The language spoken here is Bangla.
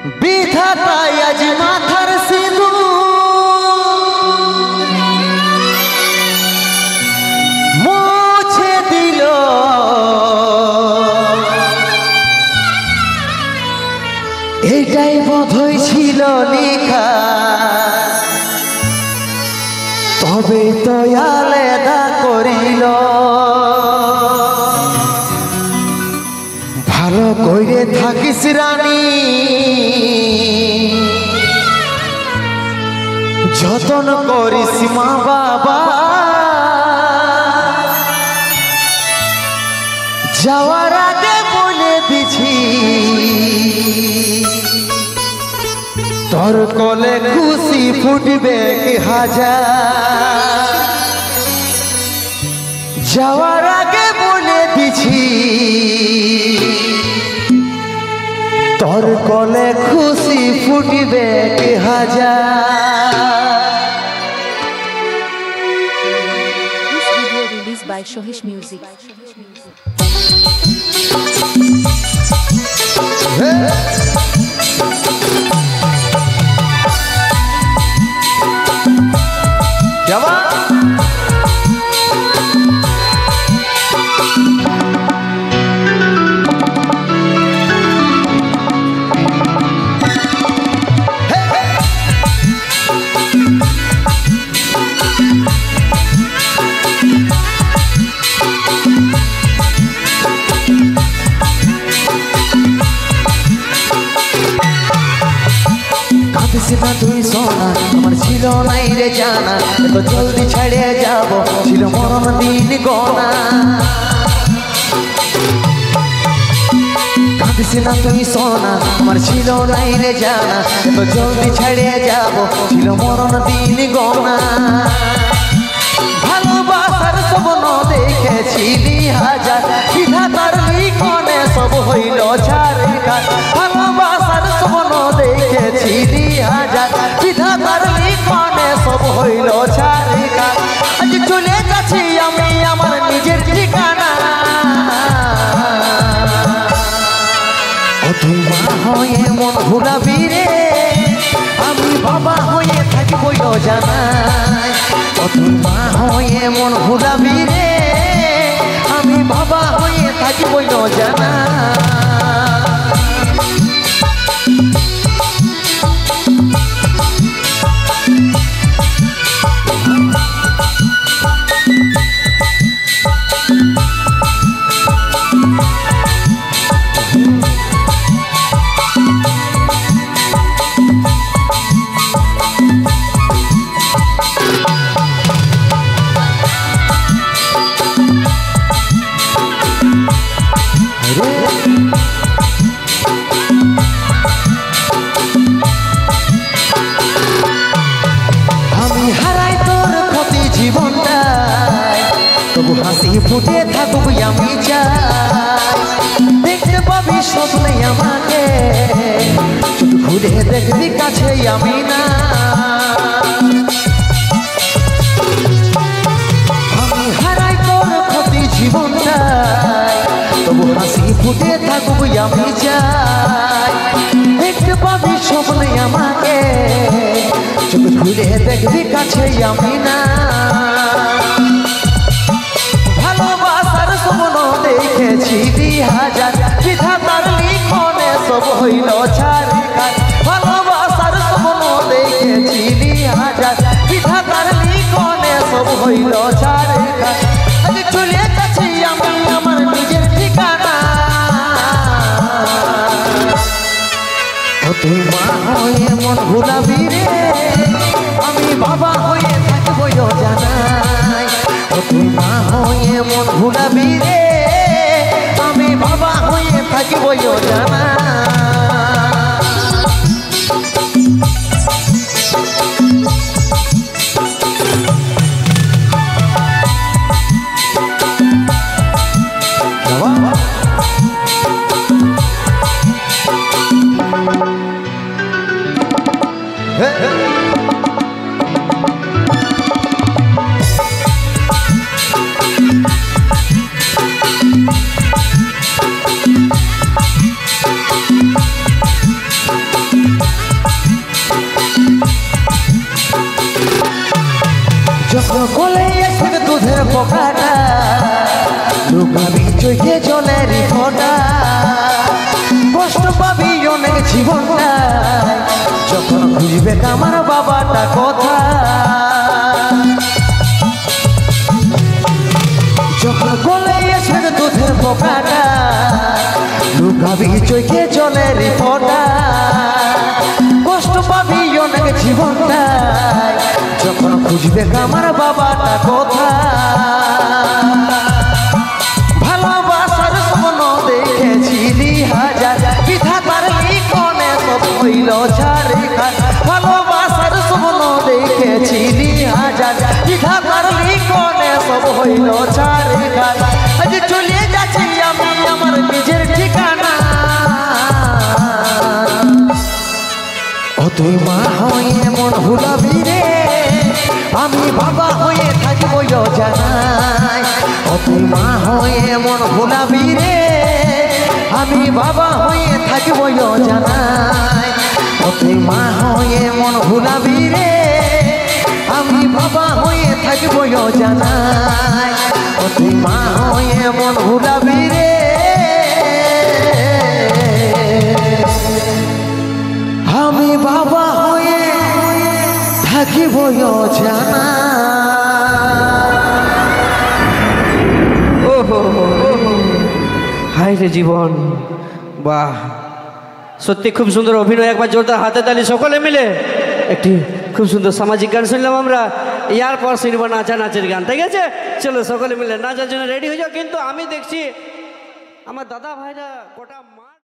বিধাতাই আজ মাথার সিঁদুর মুছে দিল। এটাই বোধহয় ছিল লেখা, তবে তো আলাদা করিল। ভালো কইরে থাকিস রানী, যতন করিস মা বাবা। যাওয়ার আগে বলে দিছি, তোর কোলে খুশি ফুটবে কি হাজার। যাওয়ার আগে বলে দিছি, তোর কোলে খুশি ফুটবে কি হাজার। This video released by Shohish Music. না তুই সোনা, আমার ছিল নাই রে জানা, এত জলদি ছেড়ে যাব ছিল মরণ দিন গোনা। কাঁদিস না তুই সোনা, আমার ছিল নাই রে জানা, এত জলদি ছেড়ে যাব ছিল মরণ দিন গোনা। ভালোবাসার স্বপ্ন দেখেছিলি হাজার, বিধাতার লিখনে সব হইল ছাড়খার। ভালোবাসার স্বপ্ন দেখেছিলি হাজার, বিধাতার লিখনে সব হইল ছাড়খার। আজ চলে যাচ্ছি আমি আমার নিজের ঠিকানা। ও তুই মা হয়ে মন ভুলাবি রে, আমি বাবা হয়ে থাকবই জানাই। ও তুই মা হয়ে মন ভুলাবি রে, আমি বাবা হয়ে থাকবই জানাই। আমি হারাই তোর ক্ষতি জীবনটাই, তবু হাসি ফুটে থাকুক আমি চাই। দেখতে পাবি স্বপ্নে আমাকে, শুধু ঘুরে দেখবি কাছে আমি না। আমি হারাই তোর ক্ষতি জীবনটাই, তবু হাসি ফুটে থাকুক আমি চাই। দেখতে পাবি স্বপ্নে আমাকে, চোখ ঘুরে দেখবি কাছে আমি না। ভালোবাসার স্বপ্ন দেখেছি হাজার, বিধাতার লিখনে সব হইল ছাড়খার। ভালোবাসার স্বপ্ন দেখেছি হাজার, বিধাতার লিখনে সব হইল ছাড়খার। আজ চলে যাচ্ছি আমি আমার নিজের ঠিকানা। ও তুই মা হয়ে মন ভুলাবি রে, আমি বাবা হয়ে থাকবই জানাই। ও তুই মা হয়ে মন ভুলাবি রে, আমি বাবা হয়ে থাকবই জানাই। ফোটা কষ্ট পাবি অনেক জীবনটা যখন খুঁজবে আমার বাবাটা কথা যখন বলে এসে দুধের পোকাটা লুকাবি চোখে চলে রে ফোটা কষ্ট পাবি অনেক জীবনটা যখন খুঁজবে আমার বাবাটা কথা ভালোবাসার স্বপ্ন দেখেছিলি হাজার বিধাতার লিখনে সব হইল ঝাড়খান ভালোবাসার স্বপ্ন দেখেছিলি হাজার বিধাতার লিখনে সব হইল ঝাড়খান আজ চলে যাচ্ছি আমি আমার নিজের ঠিকানা ও তুই মা হয়ে মন ভুলাবি রে আমি বাবা হয়ে থাকবো জানাই ও তুই মা হয়ে মন ভুলাবি রে আমি বাবা হয়ে থাকবো জানাই ও তুই মা হয়ে মন ভুলাবি রে আমি বাবা হয়ে থাকবো জানাই ও তুই মা হয়ে মন ভুলাবি রে আমি বাবা হয়ে থাকিব জানা ওহো হাই রে জীবন বাহ সত্যি খুব সুন্দর অভিনয় একবার জোরদার হাতে তালি সকলে মিলে একটি খুব সুন্দর সামাজিক গান শুনলাম আমরা ইয়ার পর শুনবো নাচের গান ঠিক আছে চলো সকলে মিলে নাচার জন্য রেডি হয়ে যাও কিন্তু আমি দেখছি আমার দাদা ভাইরা গোটা